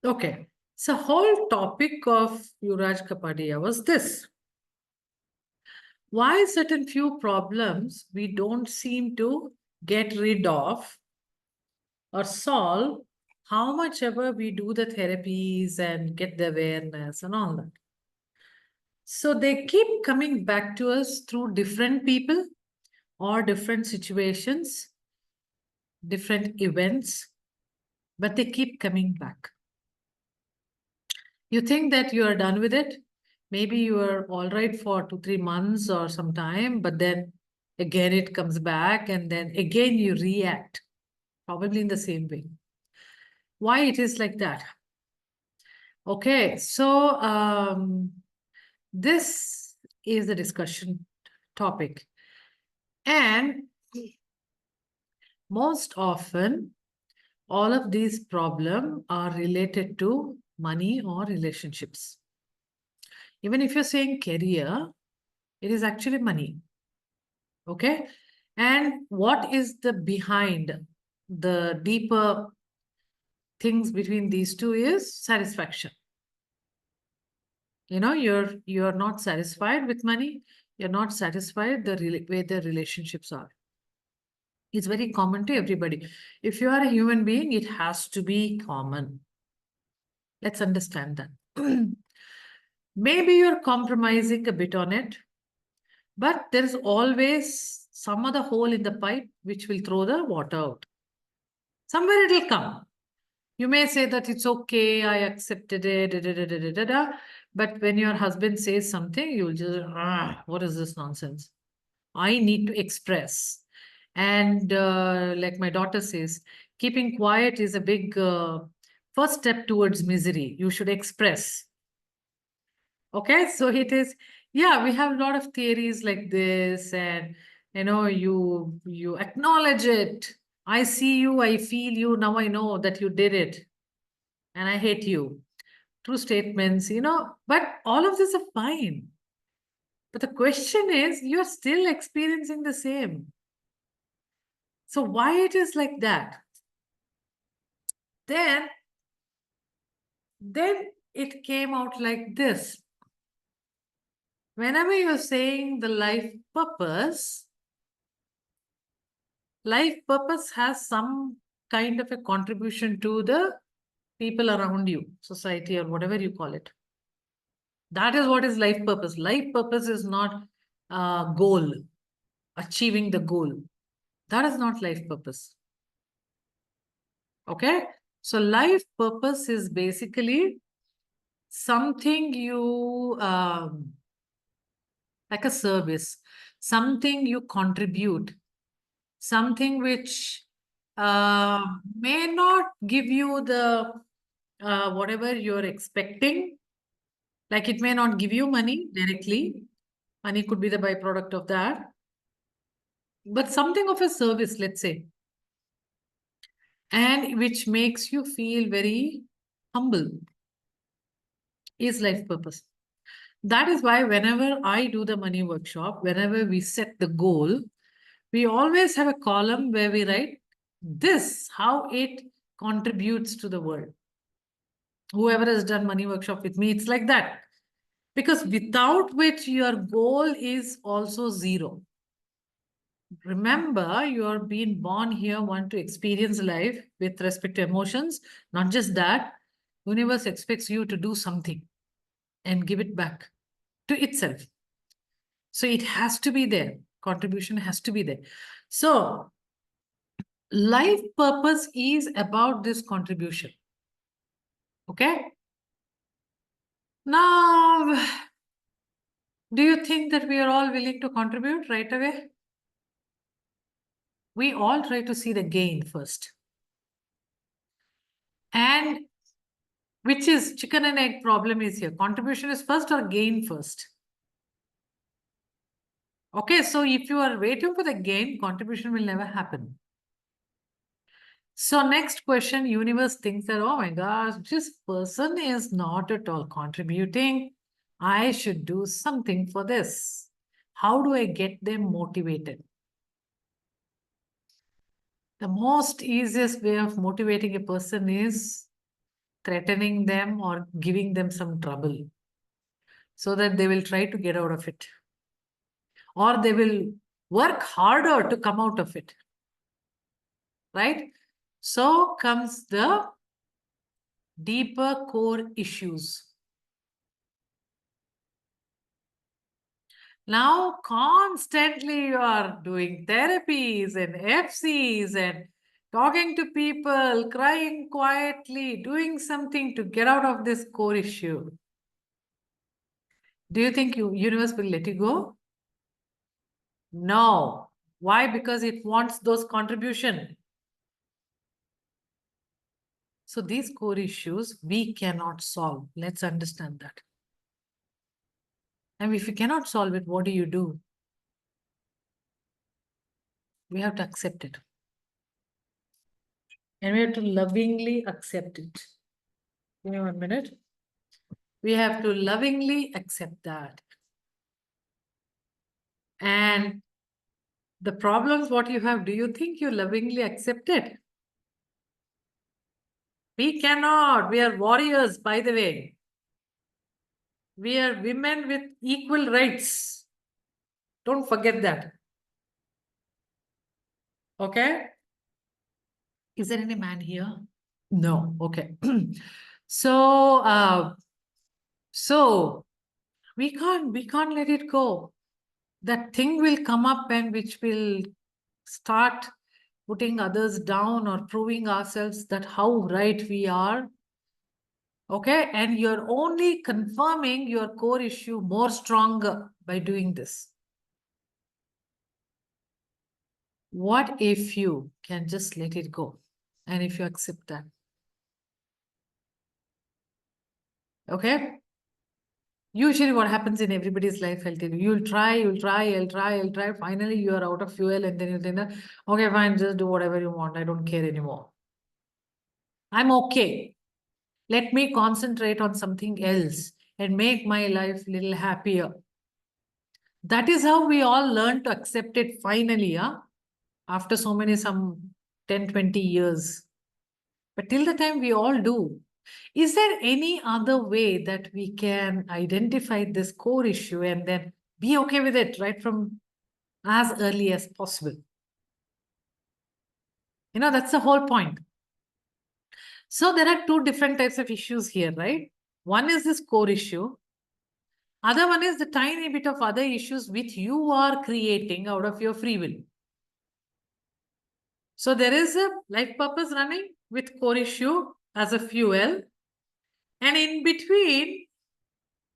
Okay. So whole topic of Yuvraj Kapadia was this. Why certain few problems we don't seem to get rid of or solve how much ever we do the therapies and get the awareness and all that. So they keep coming back to us through different people or different situations, different events, but they keep coming back. You think that you are done with it. Maybe you are all right for 2, 3 months or some time, but then again it comes back and then again you react, probably in the same way. Why it is like that? Okay, so this is the discussion topic. And most often, all of these problems are related to money or relationships. Even if you're saying career, it is actually money. Okay. And what is the behind the deeper things between these two is satisfaction. You know, you're not satisfied with money, you're not satisfied the way the relationships are. It's very common to everybody. If you are a human being, it has to be common. Let's understand that. Maybe you're compromising a bit on it, but there is always some other hole in the pipe which will throw the water out. Somewhere it will come. You may say that it's okay, I accepted it, da, da, da, da, da, da, da. But when your husband says something, you'll just, what is this nonsense? I need to express. And like my daughter says, keeping quiet is a big first step towards misery. You should express. Okay, so it is, yeah, we have a lot of theories like this, and you acknowledge it. I see you, I feel you, now I know that you did it, and I hate you. True statements, but all of this are fine. But the question is, you're still experiencing the same. So why it is like that? Then it came out like this. Whenever you're saying the life purpose has some kind of a contribution to the people around you, society, or whatever you call it. That is what is life purpose. Life purpose is not a goal, achieving the goal. That is not life purpose. Okay? So life purpose is basically something you, like a service, something you contribute, something which may not give you the whatever you're expecting. Like it may not give you money directly. Money could be the byproduct of that. But something of a service, let's say, and which makes you feel very humble is life purpose. That is why whenever I do the money workshop, whenever we set the goal, we always have a column where we write this, how it contributes to the world. Whoever has done money workshop with me, it's like that. Because without which your goal is also zero. Remember, you're being born here, want to experience life with respect to emotions. Not just that, universe expects you to do something and give it back to itself. So it has to be there. Contribution has to be there. So life purpose is about this contribution. Okay. Now, do you think that we are all willing to contribute right away? We all try to see the gain first. And which is chicken and egg problem is here. Contribution is first or gain first? Okay, so if you are waiting for the gain, contribution will never happen. So next question, universe thinks that, oh my gosh, this person is not at all contributing. I should do something for this. How do I get them motivated? The most easiest way of motivating a person is threatening them or giving them some trouble so that they will try to get out of it, or they will work harder to come out of it, right? So comes the deeper core issues. Now, constantly you are doing therapies and FCs and talking to people, crying quietly, doing something to get out of this core issue. Do you think universe will let you go? No. Why? Because it wants those contribution. So these core issues we cannot solve. Let's understand that. And if you cannot solve it, what do? We have to accept it. And we have to lovingly accept it. Give me 1 minute. We have to lovingly accept that. And the problems what you have, do you think you lovingly accept it? We cannot. We are warriors, by the way. We are women with equal rights. Don't forget that. Okay? Is there any man here? No. Okay. So we can't let it go. That thing will come up and which will start putting others down or proving ourselves that how right we are. Okay, and you're only confirming your core issue more stronger by doing this. What if you can just let it go? And if you accept that? Okay? Usually what happens in everybody's life, I'll tell you, you'll try, you'll try. Finally, you are out of fuel and then you think, okay, fine, just do whatever you want. I don't care anymore. I'm okay. Let me concentrate on something else and make my life a little happier. That is how we all learn to accept it finally, after some 10, 20 years. But till the time we all do. Is there any other way that we can identify this core issue and then be okay with it right from as early as possible? That's the whole point. So there are two different types of issues here, right? One is this core issue. Other one is the tiny bit of other issues which you are creating out of your free will. So there is a life purpose running with core issue as a fuel. And in between,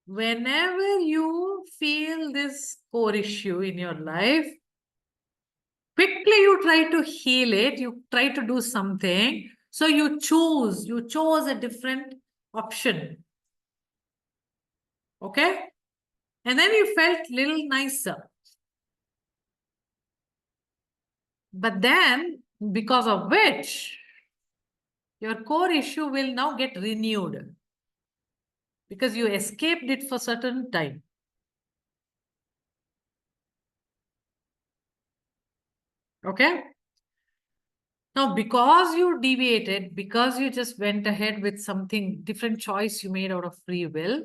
whenever you feel this core issue in your life, quickly you try to heal it, you try to do something. So you chose a different option. Okay? And then you felt little nicer. But then, because of which, your core issue will now get renewed. Because you escaped it for certain time. Okay? Now, because you deviated, because you just went ahead with something, different choice you made out of free will,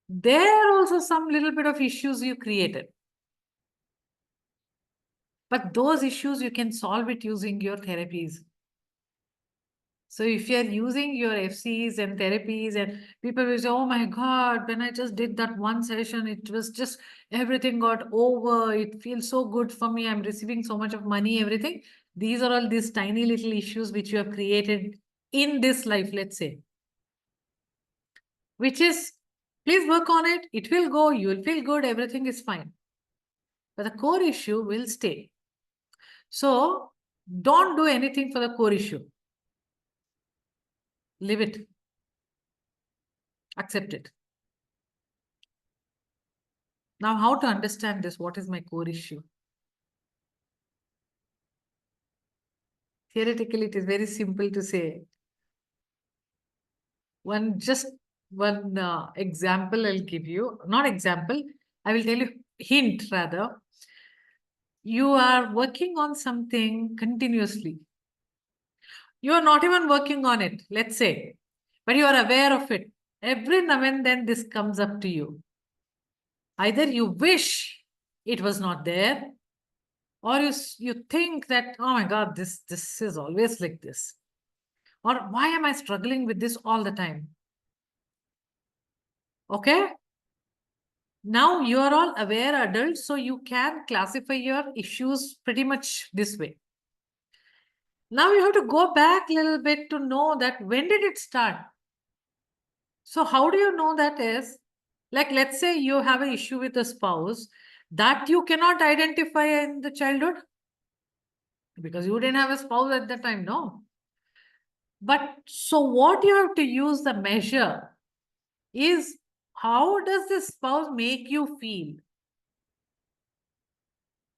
there are also some little bit of issues you created. But those issues you can solve it using your therapies. So if you're using your FCs and therapies and people will say, oh my God, when I just did that one session, it was just, everything got over. It feels so good for me. I'm receiving so much of money, everything. These are all these tiny little issues which you have created in this life, let's say. Which is, please work on it. It will go. You will feel good. Everything is fine. But the core issue will stay. So don't do anything for the core issue. Leave it. Accept it. Now, how to understand this? What is my core issue? Theoretically, it is very simple to say. One example I'll give you. Not example. I will tell you hint rather. You are working on something continuously. You are not even working on it, let's say. but you are aware of it. Every now and then this comes up to you. Either you wish it was not there, or you think that, oh my God, this is always like this. Or why am I struggling with this all the time? Okay? Now you are all aware adults, so you can classify your issues pretty much this way. Now you have to go back a little bit to know that when did it start? So how do you know that is? Like, let's say you have an issue with a spouse that you cannot identify in the childhood because you didn't have a spouse at that time, no? But so what you have to use the measure is, how does this spouse make you feel?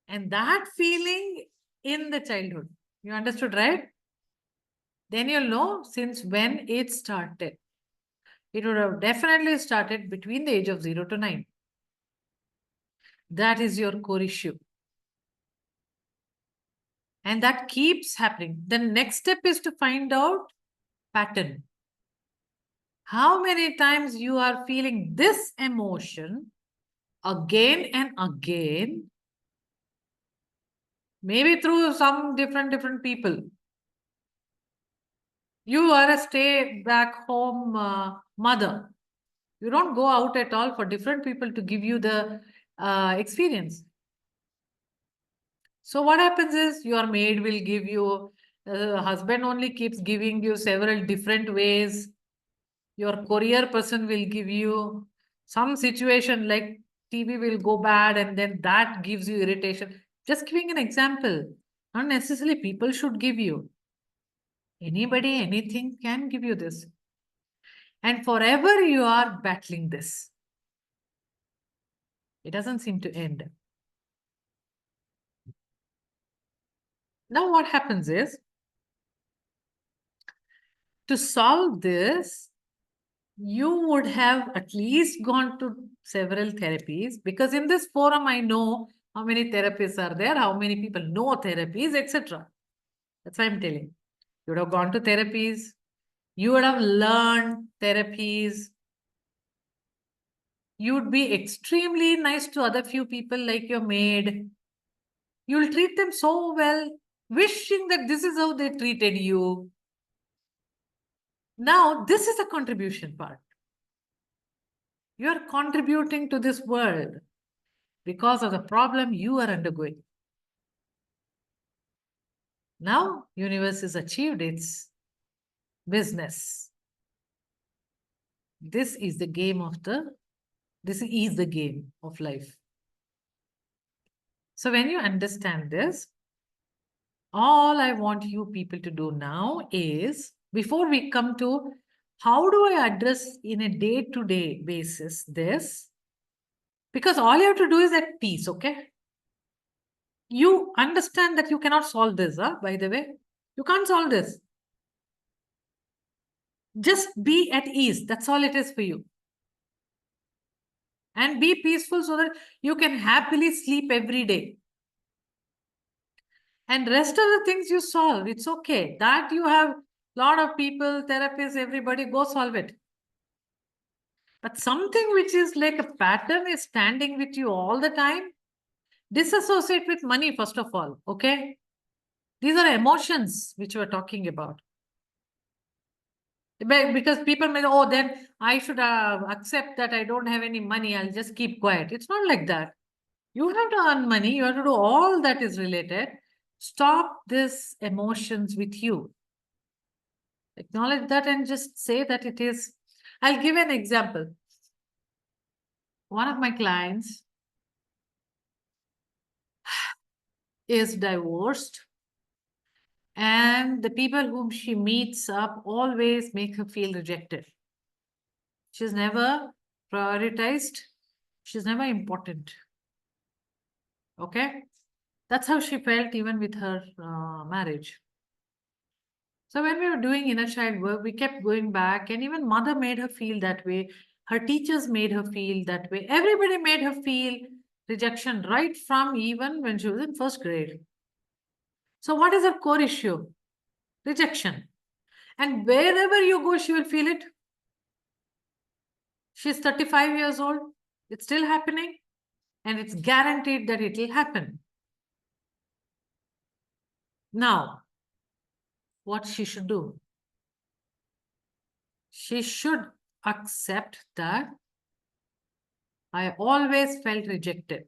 And that feeling in the childhood. You understood, right? Then you'll know since when it started. It would have definitely started between the age of 0 to 9. That is your core issue. And that keeps happening. The next step is to find out pattern. How many times you are feeling this emotion again and again, maybe through some different people. You are a stay back home mother. You don't go out at all for different people to give you the experience. So what happens is your maid will give you, husband only keeps giving you several different ways. Your courier person will give you some situation like TV will go bad and then that gives you irritation. Just giving an example. Not necessarily people should give you. Anybody, anything can give you this. And forever you are battling this. It doesn't seem to end. Now what happens is, to solve this, you would have at least gone to several therapies, because in this forum I know how many therapists are there, how many people know therapies, etc. That's why I'm telling. You would have gone to therapies, you would have learned therapies, you would be extremely nice to other few people like your maid. You'll treat them so well, wishing that this is how they treated you. Now, this is the contribution part. You are contributing to this world because of the problem you are undergoing. Now, universe has achieved its business. This is the game of life. So when you understand this, all I want you people to do now is, before we come to how do I address in a day-to-day basis this, because all you have to do is at peace, okay? You understand that you cannot solve this, by the way. You can't solve this. Just be at ease. That's all it is for you. And be peaceful so that you can happily sleep every day. And rest of the things you solve, it's okay. That you have a lot of people, therapists, everybody, go solve it. But something which is like a pattern is standing with you all the time, disassociate with money, first of all, okay? These are emotions which we're talking about. Because people may, oh, then I should accept that I don't have any money, I'll just keep quiet. It's not like that. You have to earn money, you have to do all that is related. Stop these emotions with you. Acknowledge that and just say that it is. I'll give an example. One of my clients is divorced, and the people whom she meets up always make her feel rejected. She's never prioritized. She's never important. Okay? That's how she felt even with her marriage. So when we were doing inner child work, we kept going back, and even mother made her feel that way. Her teachers made her feel that way. Everybody made her feel rejection right from even when she was in first grade. So what is her core issue? Rejection. And wherever you go, she will feel it. She's 35 years old. It's still happening. And it's guaranteed that it will happen. Now, what she should do? She should accept that I always felt rejected.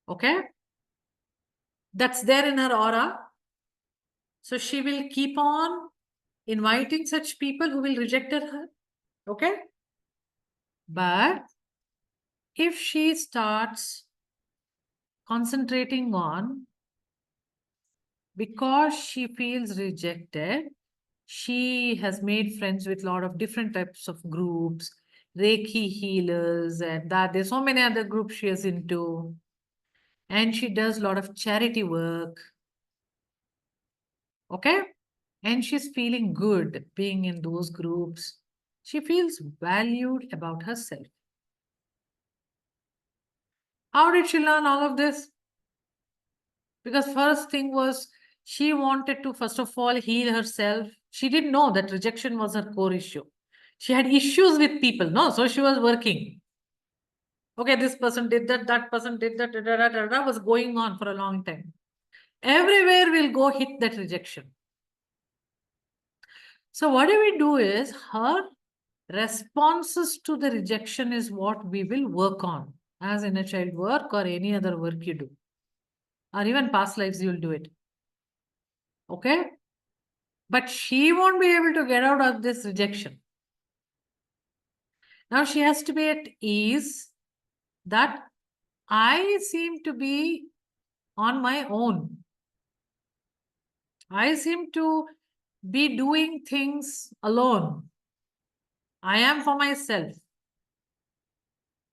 Okay? That's there in her aura. So she will keep on inviting such people who will reject her. Okay? But if she starts concentrating on, because she feels rejected, she has made friends with a lot of different types of groups, Reiki healers, and that there's so many other groups she is into. And she does a lot of charity work. Okay? And she's feeling good being in those groups. She feels valued about herself. How did she learn all of this? Because first thing was she wanted to first of all heal herself. She didn't know that rejection was her core issue. She had issues with people, no? So she was working. Okay, this person did that, that person did that, that was going on for a long time. Everywhere we'll go hit that rejection. So what do we do is her responses to the rejection is what we will work on as inner child work or any other work you do. Or even past lives, you'll do it. Okay? But she won't be able to get out of this rejection. Now she has to be at ease that I seem to be on my own. I seem to be doing things alone. I am for myself.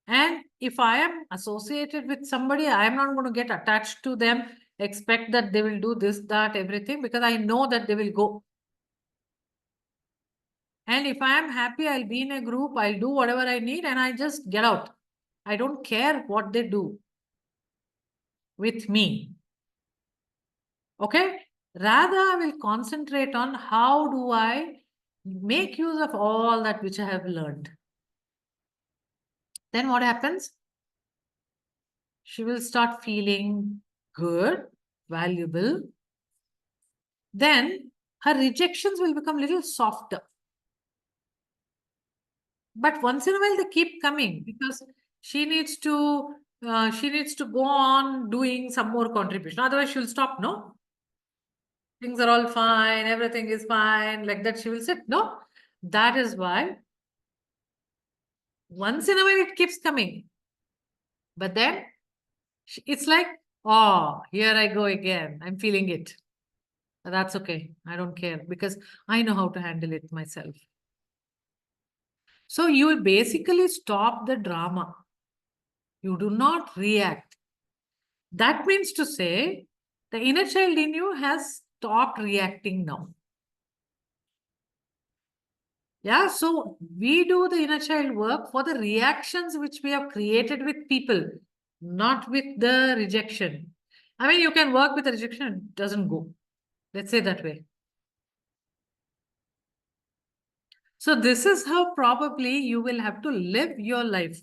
And if I am associated with somebody, I am not going to get attached to them, expect that they will do this, that, everything, because I know that they will go. And if I am happy, I'll be in a group, I'll do whatever I need, and I just get out. I don't care what they do with me. Okay? Rather, I will concentrate on how do I make use of all that which I have learned. Then what happens? She will start feeling good, valuable. Then her rejections will become a little softer. But once in a while they keep coming because she needs to go on doing some more contribution. Otherwise, she'll stop, no? Things are all fine, everything is fine, like that she will sit. No, that is why once in a while it keeps coming. But then it's like, oh, here I go again. I'm feeling it. That's okay. I don't care because I know how to handle it myself. So you basically stop the drama. You do not react. That means to say the inner child in you has stopped reacting now. Yeah, so we do the inner child work for the reactions which we have created with people, not with the rejection. I mean, you can work with the rejection, it doesn't go. Let's say that way. So this is how probably you will have to live your life.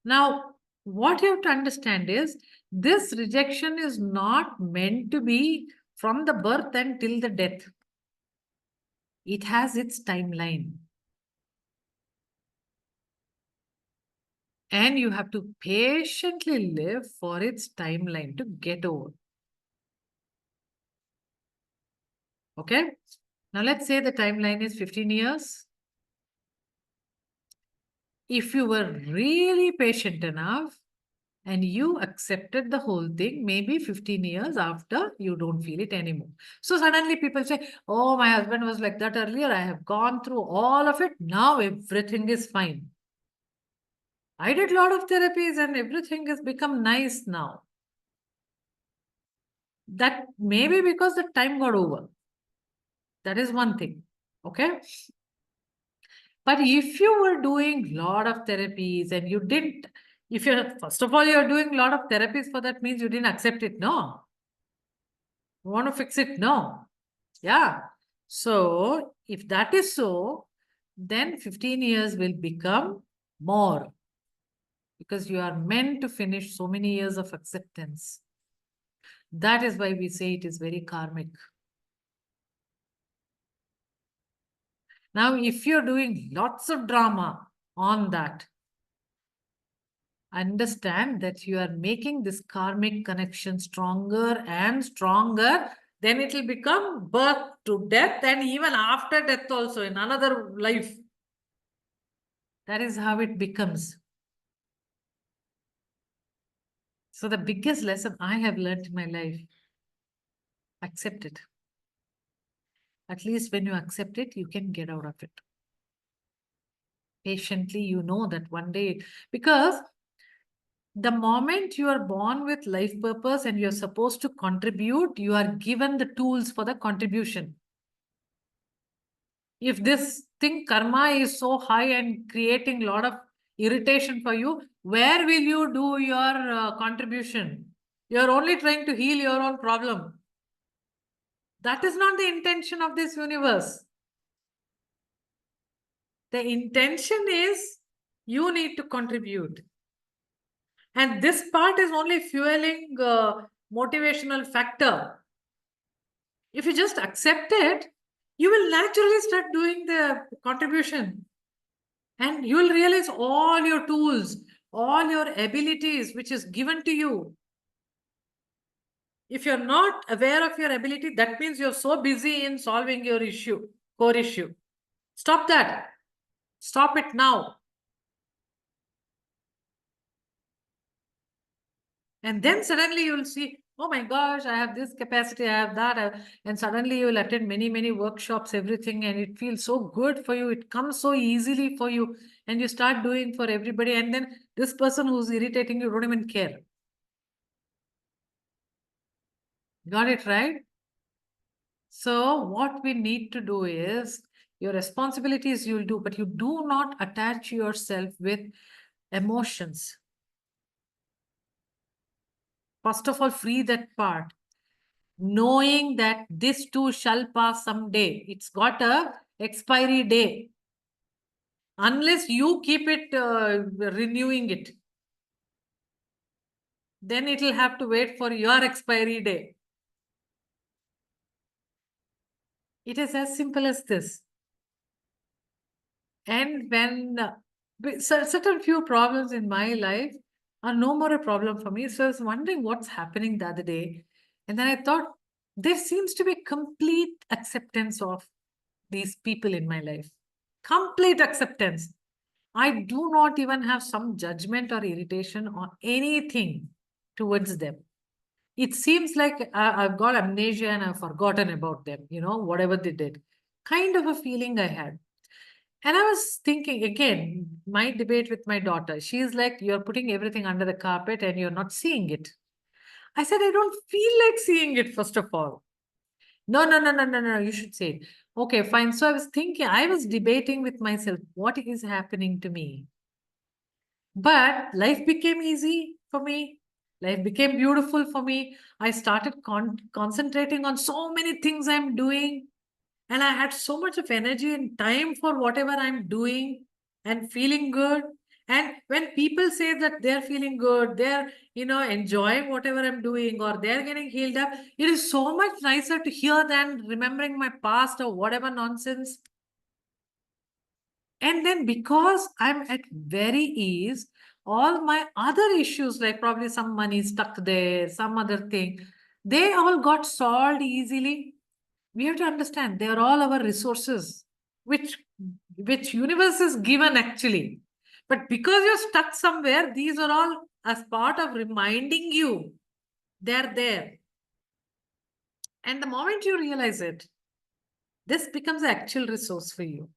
Now, what you have to understand is this rejection is not meant to be from the birth until the death. It has its timeline. And you have to patiently live for its timeline to get over. Okay? Now let's say the timeline is 15 years. If you were really patient enough and you accepted the whole thing, maybe 15 years after, you don't feel it anymore. So suddenly people say, oh, my husband was like that earlier. I have gone through all of it. Now everything is fine. I did a lot of therapies and everything has become nice now. That may be because the time got over. That is one thing. Okay. But if you were doing a lot of therapies and you didn't, if you're, first of all, you're doing a lot of therapies for that means you didn't accept it. No. You want to fix it? No. Yeah. So if that is so, then 15 years will become more, because you are meant to finish so many years of acceptance. That is why we say it is very karmic. Now, if you're doing lots of drama on that, understand that you are making this karmic connection stronger and stronger. Then it will become birth to death, and even after death also in another life. That is how it becomes. So the biggest lesson I have learned in my life, accept it. At least when you accept it, you can get out of it. Patiently, you know that one day, because the moment you are born with life purpose and you're supposed to contribute, you are given the tools for the contribution. If this thing karma is so high and creating a lot of irritation for you, where will you do your contribution? You're only trying to heal your own problem. That is not the intention of this universe. The intention is you need to contribute. And this part is only fueling motivational factor. If you just accept it, you will naturally start doing the contribution. And you will realize all your tools, all your abilities, which is given to you. If you're not aware of your ability, that means you're so busy in solving your issue, core issue. Stop that. Stop it now. And then suddenly you'll see, oh my gosh, I have this capacity, I have that. And suddenly you'll attend many, many workshops, everything, and it feels so good for you. It comes so easily for you. And you start doing for everybody. And then this person who's irritating you don't even care. Got it right? So what we need to do is, your responsibilities you'll do, but you do not attach yourself with emotions. First of all, free that part. Knowing that this too shall pass someday. It's got a expiry day. Unless you keep it renewing it, then it will have to wait for your expiry day. It is as simple as this. And when certain few problems in my life are no more a problem for me. So I was wondering what's happening the other day. And then I thought, there seems to be complete acceptance of these people in my life. Complete acceptance. I do not even have some judgment or irritation or anything towards them. It seems like I've got amnesia and I've forgotten about them, whatever they did. Kind of a feeling I had. And I was thinking again, my debate with my daughter. She's like, you're putting everything under the carpet and you're not seeing it. I said, I don't feel like seeing it, first of all. No, no, no, no, no, no, you should say it. Okay, fine. So I was thinking, I was debating with myself, what is happening to me? But life became easy for me. Life became beautiful for me. I started concentrating on so many things I'm doing. And I had so much of energy and time for whatever I'm doing and feeling good. And when people say that they're feeling good, they're, enjoying whatever I'm doing, or they're getting healed up, it is so much nicer to hear than remembering my past or whatever nonsense. And then because I'm at very ease, all my other issues, like probably some money stuck there, some other thing, they all got solved easily. We have to understand they are all our resources, which universe is given actually. But because you're stuck somewhere, these are all as part of reminding you they're there. And the moment you realize it, this becomes an actual resource for you.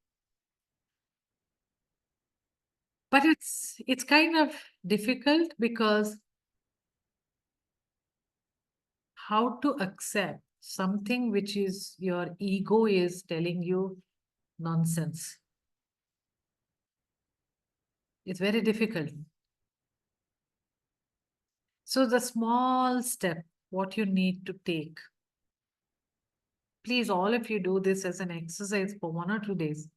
But it's kind of difficult, because how to accept something which is your ego is telling you nonsense. It's very difficult. So the small step, what you need to take. Please, all of you do this as an exercise for 1 or 2 days.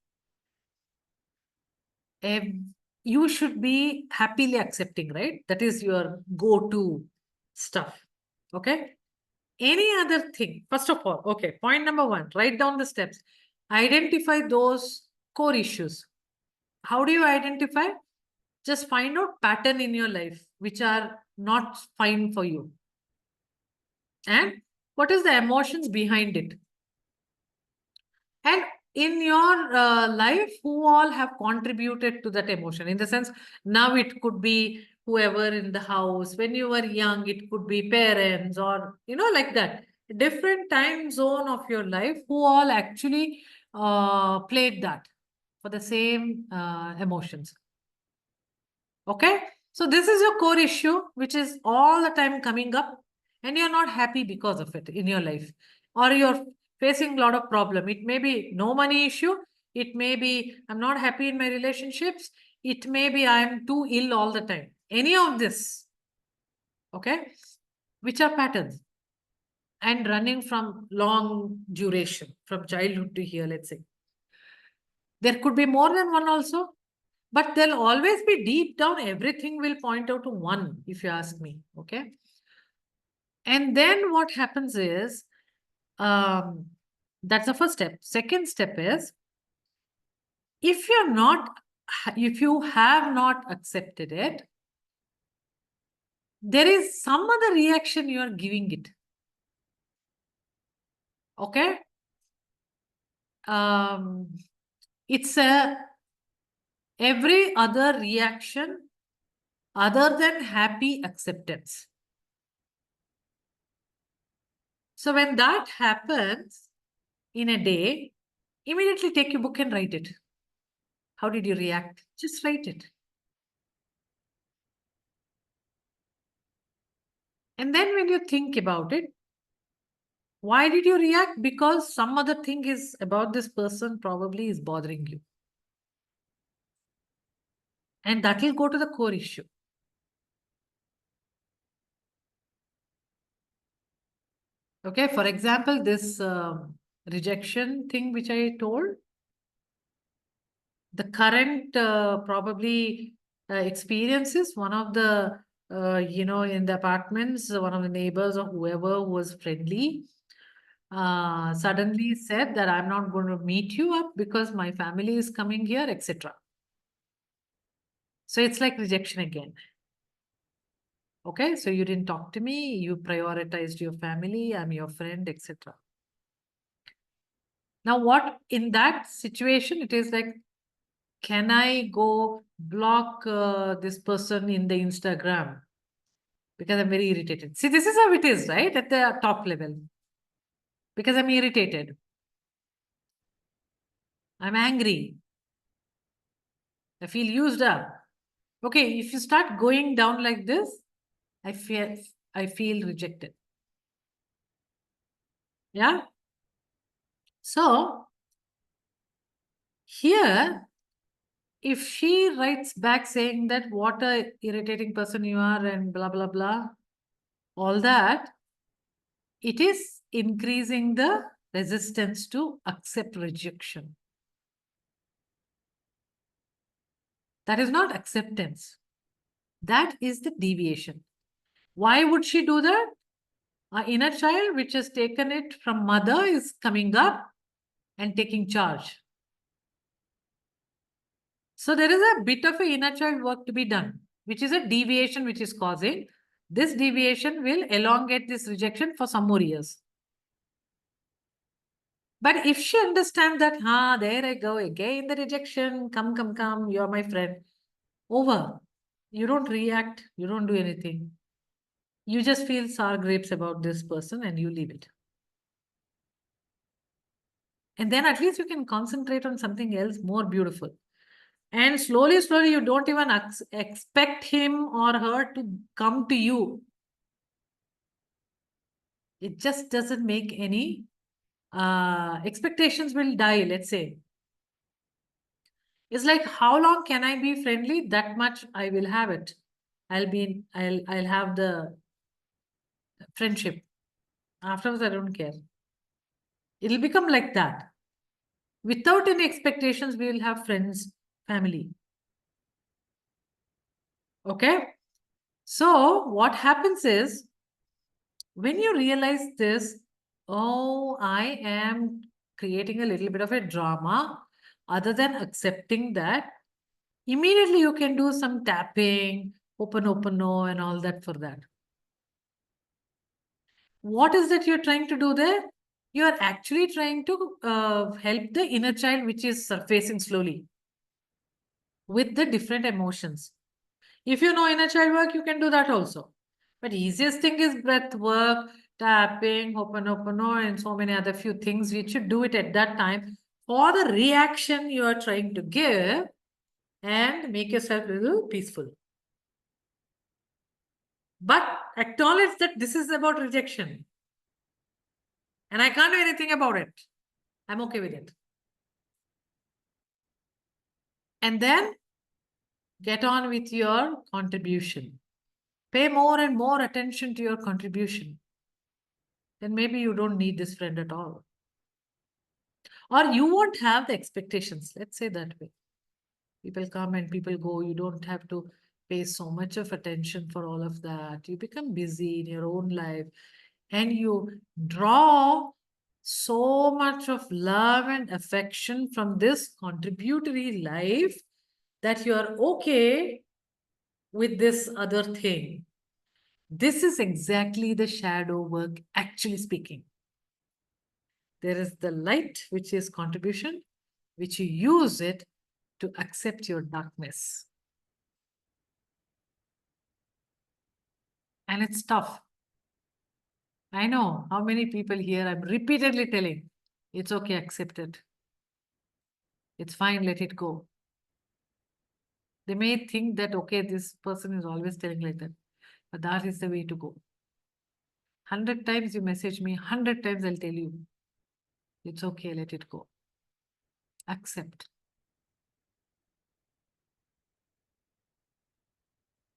you should be happily accepting, right? That is your go-to stuff. Okay. Any other thing, first of all, okay, point number one, write down the steps. Identify those core issues. How do you identify? Just find out pattern in your life which are not fine for you. And what is the emotions behind it? And in your life, who all have contributed to that emotion? In the sense, now it could be whoever in the house. When you were young, it could be parents or, like that. Different time zone of your life, who all actually played that for the same emotions. Okay. So this is your core issue, which is all the time coming up, and you're not happy because of it in your life, or you're facing a lot of problem. It may be no money issue. It may be I'm not happy in my relationships. It may be I'm too ill all the time. Any of this, okay, which are patterns and running from long duration, from childhood to here, let's say. There could be more than one also. But there'll always be deep down, everything will point out to one, if you ask me. Okay. And then what happens is, um, that's the first step. Second step is, if you're not, if you have not accepted it, there is some other reaction you are giving it. Okay. It's every other reaction other than happy acceptance. So when that happens in a day, immediately take your book and write it. How did you react? Just write it. And then when you think about it, why did you react? Because some other thing is about this person probably is bothering you. And that will go to the core issue. Okay, for example, this rejection thing which I told, the current probably experiences, one of the, in the apartments, one of the neighbors or whoever who was friendly, suddenly said that I'm not going to meet you up because my family is coming here, etc. So it's like rejection again. Okay, so you didn't talk to me, you prioritized your family, I'm your friend, etc. Now, what in that situation, it is like, can I go block this person in the Instagram? Because I'm very irritated. See, this is how it is, right? At the top level. Because I'm irritated. I'm angry. I feel used up. Okay, if you start going down like this, I feel rejected. Yeah. So here, if she writes back saying that what a irritating person you are and blah blah blah, all that, it is increasing the resistance to accept rejection. That is not acceptance. That is the deviation. Why would she do that? Our inner child, which has taken it from mother, is coming up and taking charge. So there is a bit of a inner child work to be done, which is a deviation which is causing. This deviation will elongate this rejection for some more years. But if she understands that, there I go again, the rejection, come, you're my friend. Over. You don't react, you don't do anything. You just feel sour grapes about this person and you leave it. And then at least you can concentrate on something else more beautiful. And slowly, you don't even expect him or her to come to you. It just doesn't make any expectations will die, let's say. It's like, how long can I be friendly? That much I will have it. I'll have the friendship. Afterwards, I don't care. It'll become like that. Without any expectations, we will have friends, family. Okay. So what happens is, when you realize this, oh, I am creating a little bit of a drama, other than accepting that, immediately you can do some tapping, open, no, and all that for that. What is that you're trying to do there? You are actually trying to help the inner child, which is surfacing slowly with the different emotions. If you know inner child work, you can do that also. But easiest thing is breath work, tapping, Ho'oponopono, and so many other few things. We should do it at that time for the reaction you are trying to give and make yourself a little peaceful. But acknowledge that this is about rejection. And I can't do anything about it. I'm okay with it. And then get on with your contribution. Pay more and more attention to your contribution. Then maybe you don't need this friend at all. Or you won't have the expectations. Let's say that way. People come and people go. You don't have to pay so much of attention for all of that. You become busy in your own life and you draw so much of love and affection from this contributory life that you are okay with this other thing. This is exactly the shadow work, actually speaking. There is the light, which is contribution, which you use it to accept your darkness. And it's tough. I know how many people here I'm repeatedly telling, it's okay, accept it. It's fine, let it go. They may think that, okay, this person is always telling like that, but that is the way to go. 100 times you message me, 100 times I'll tell you, it's okay, let it go. Accept.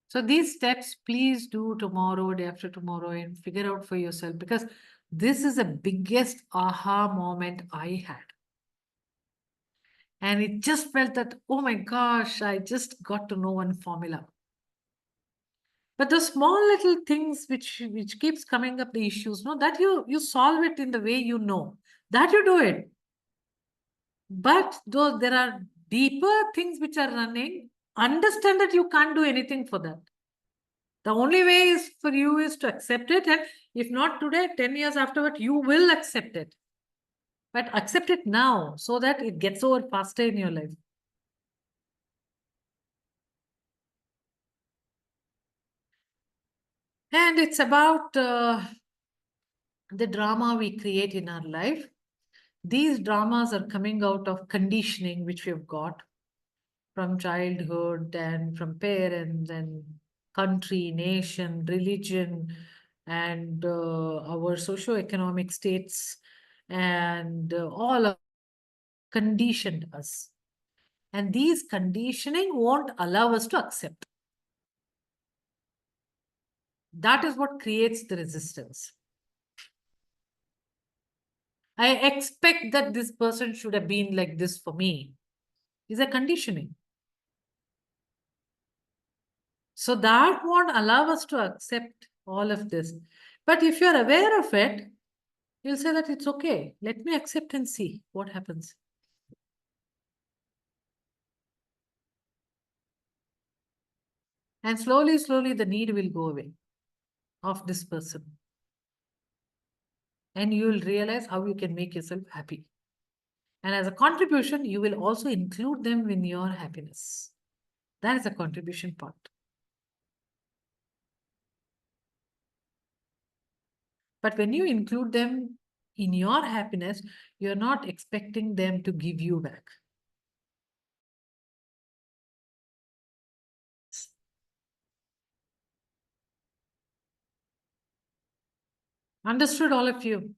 So these steps, please do tomorrow, day after tomorrow, and figure out for yourself, because this is the biggest aha moment I had. And it just felt that, oh my gosh, I just got to know one formula. But the small little things which keeps coming up, the issues, no, that you solve it in the way you know. That you do it. But though there are deeper things which are running, understand that you can't do anything for that. The only way is for you is to accept it. And if not today, 10 years afterward, you will accept it. But accept it now so that it gets over faster in your life. And it's about the drama we create in our life. These dramas are coming out of conditioning which we've got from childhood and from parents and country, nation, religion, and our socio-economic states, and all of conditioned us. And these conditioning won't allow us to accept. That is what creates the resistance. I expect that this person should have been like this for me. Is a conditioning. So that won't allow us to accept all of this. But if you're aware of it, you'll say that it's okay. Let me accept and see what happens. And slowly, slowly, the need will go away of this person. And you will realize how you can make yourself happy. And as a contribution, you will also include them in your happiness. That is a contribution part. But when you include them in your happiness, you're not expecting them to give you back. Understood, all of you?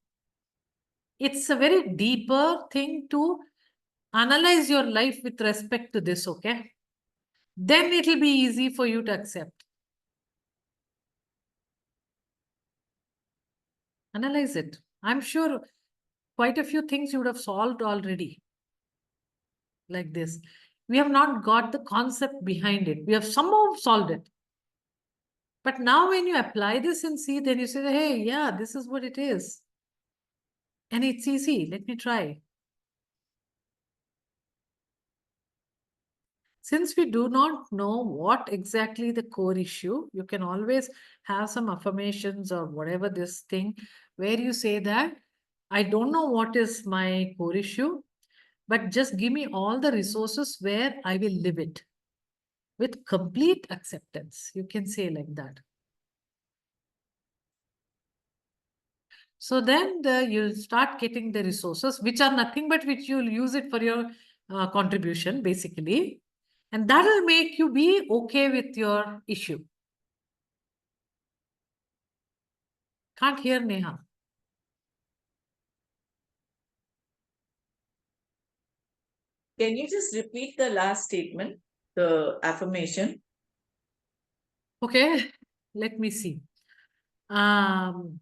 It's a very deeper thing to analyze your life with respect to this, okay? Then it'll be easy for you to accept. Analyze it. I'm sure quite a few things you would have solved already like this. We have not got the concept behind it. We have somehow solved it. But now when you apply this and see, then you say, hey, yeah, this is what it is. And it's easy. Let me try. Since we do not know what exactly the core issue, you can always have some affirmations or whatever this thing where you say that I don't know what is my core issue, but just give me all the resources where I will live it with complete acceptance. You can say like that. So then you'll start getting the resources, which are nothing but which you'll use it for your contribution, basically. And that will make you be okay with your issue. Can't hear Neha. Can you just repeat the last statement, the affirmation? Okay, let me see. Um,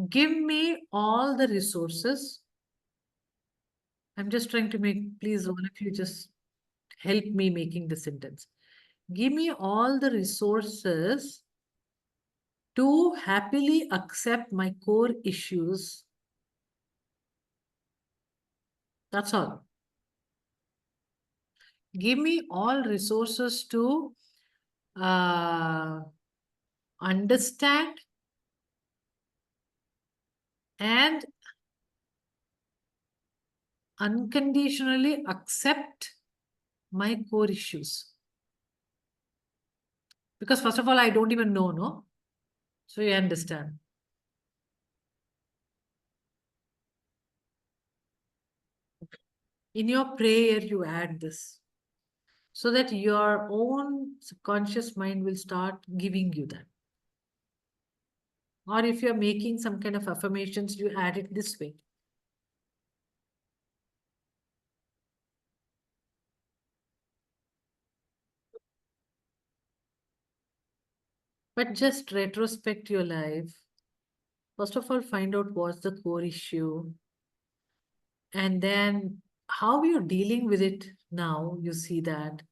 Give me all the resources. I'm just trying to make, please, one of you just help me making the sentence. Give me all the resources to happily accept my core issues. That's all. Give me all resources to uh, understand and unconditionally accept my core issues. Because first of all, I don't even know, no? So you understand. In your prayer, you add this so that your own subconscious mind will start giving you that. Or if you're making some kind of affirmations, you add it this way. But just retrospect your life. First of all, find out what's the core issue. And then how you're dealing with it now, you see that.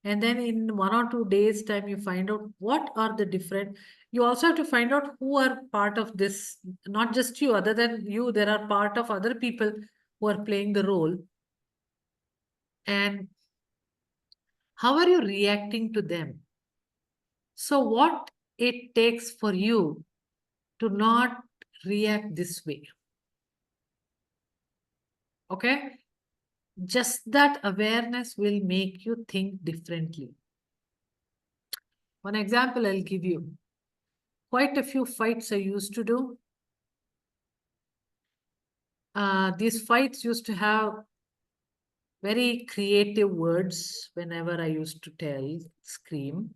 And then in 1 or 2 days time, you find out what are the different, you also have to find out who are part of this, not just you, other than you, there are part of other people who are playing the role. And how are you reacting to them? So what it takes for you to not react this way. Okay? Just that awareness will make you think differently. One example I'll give you. Quite a few fights I used to do. These fights used to have very creative words whenever I used to tell, scream.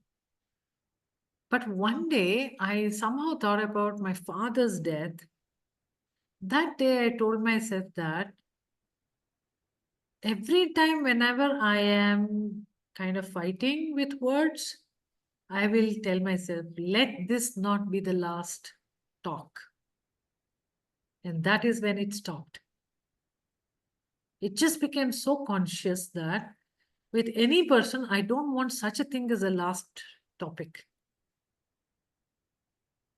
But one day I somehow thought about my father's death. That day I told myself that every time, whenever I am kind of fighting with words, I will tell myself, let this not be the last talk. And that is when it stopped. It just became so conscious that with any person, I don't want such a thing as a last topic.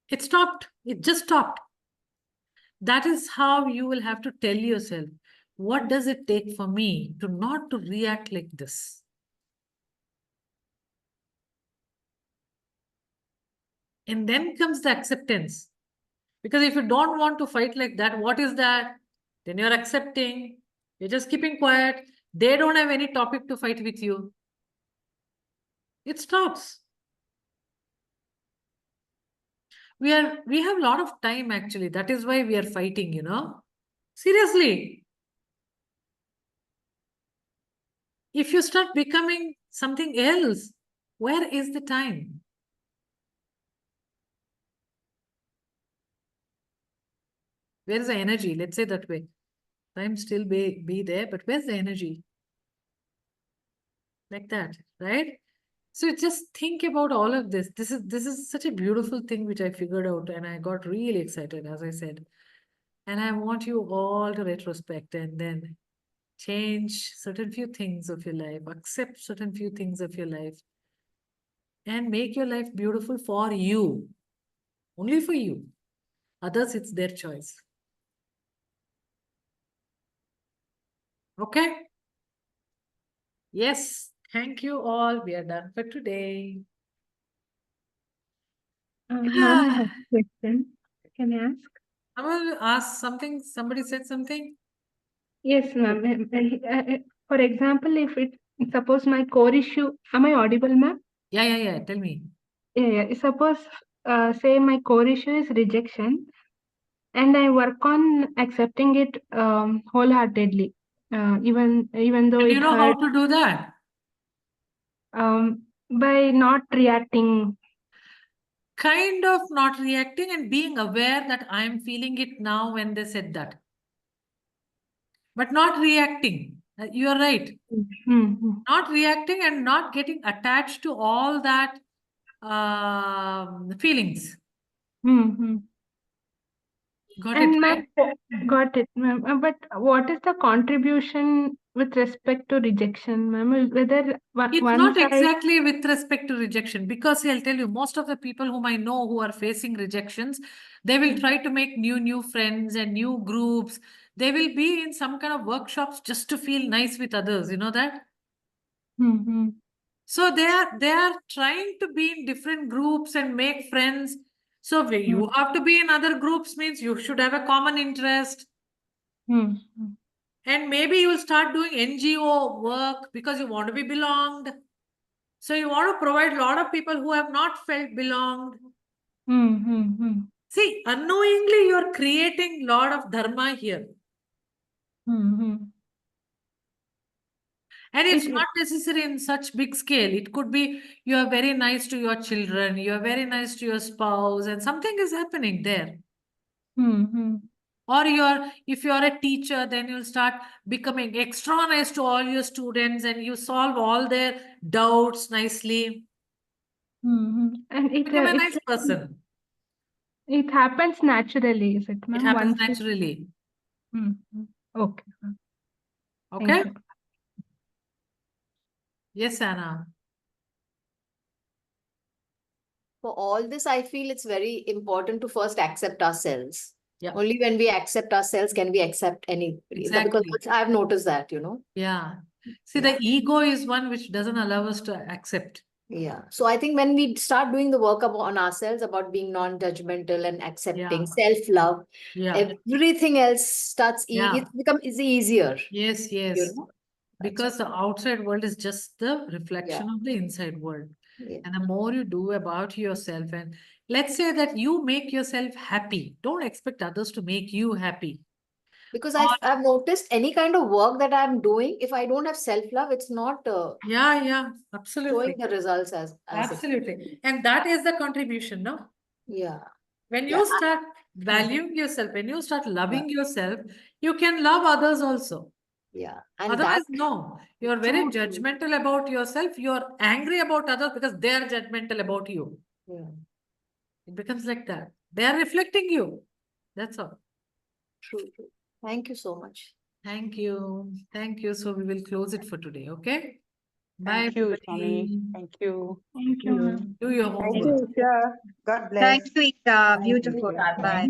It stopped. It just stopped. That is how you will have to tell yourself, what does it take for me to not to react like this? And then comes the acceptance. Because if you don't want to fight like that, what is that? Then you're accepting, you're just keeping quiet. They don't have any topic to fight with you. It stops. We have a lot of time actually. That is why we are fighting, Seriously. If you start becoming something else, where is the time? Where is the energy? Let's say that way. Time still be there, but where's the energy? Like that, right? So just think about all of this. This is such a beautiful thing which I figured out, and I got really excited, as I said. And I want you all to retrospect and then change certain few things of your life, accept certain few things of your life, and make your life beautiful for you. Only for you. Others, it's their choice. Okay? Yes. Thank you all. We are done for today. Ma'am, I have a question. Can I ask? I will ask something. Somebody said something. Yes, ma'am. For example, if it suppose my core issue, am I audible, ma'am? Yeah. Tell me. Yeah. Suppose, say my core issue is rejection, and I work on accepting it wholeheartedly, even though And you it know how hurts, to do that? by not reacting. Kind of not reacting and being aware that I am feeling it now when they said that. But not reacting. You are right. Not reacting and not getting attached to all that feelings. Got it, And right? ma'am, got it, ma'am. But what is the contribution with respect to rejection, ma'am? Whether It's one not side. exactly with respect to rejection, because I'll tell you, most of the people whom I know who are facing rejections, they will try to make new friends and new groups. They will be in some kind of workshops just to feel nice with others. You know that? So they are trying to be in different groups and make friends. So you have to be in other groups means you should have a common interest. And maybe you'll start doing NGO work because you want to be belonged. So you want to provide a lot of people who have not felt belonged. See, unknowingly you're creating a lot of dharma here. And it's not necessary in such big scale. It could be you are very nice to your children, you are very nice to your spouse, and something is happening there. Or if you're a teacher, then you'll start becoming extra nice to all your students and you solve all their doubts nicely. And Become a nice it's person. it happens naturally, is it, It ma'am? happens Once naturally. okay. Ma'am. Okay? Thank you. Yes, Anna. For all this, I feel it's very important to first accept ourselves. Yeah. Only when we accept ourselves can we accept anybody. Exactly. Because I've noticed that, Yeah. See, Yeah. the ego is one which doesn't allow us to accept. Yeah. So I think when we start doing the work on ourselves about being non-judgmental and accepting self-love, Yeah. everything else starts, Yeah. it's easier. Yes. You know? Because the outside world is just the reflection of the inside world. Yeah. And the more you do about yourself, and let's say that you make yourself happy, don't expect others to make you happy. Because I've noticed any kind of work that I'm doing, if I don't have self-love, it's not Yeah, absolutely. showing the results as Absolutely. And that is the contribution, no? Yeah. When you start valuing yourself, when you start loving yourself, you can love others also. Yeah. And Otherwise, that no. You're very judgmental about yourself. You're angry about others because they are judgmental about you. Yeah. It becomes like that. They are reflecting you. That's all. True. Thank you so much. Thank you. Thank you. So we will close it for today. Okay. Bye, Thank you, everybody. Shami. Thank you. Thank you, ma'am. Do your Thank homework. you, Isha. God bless. Thanks, Rita. Thank you. Beautiful. Bye. Bye.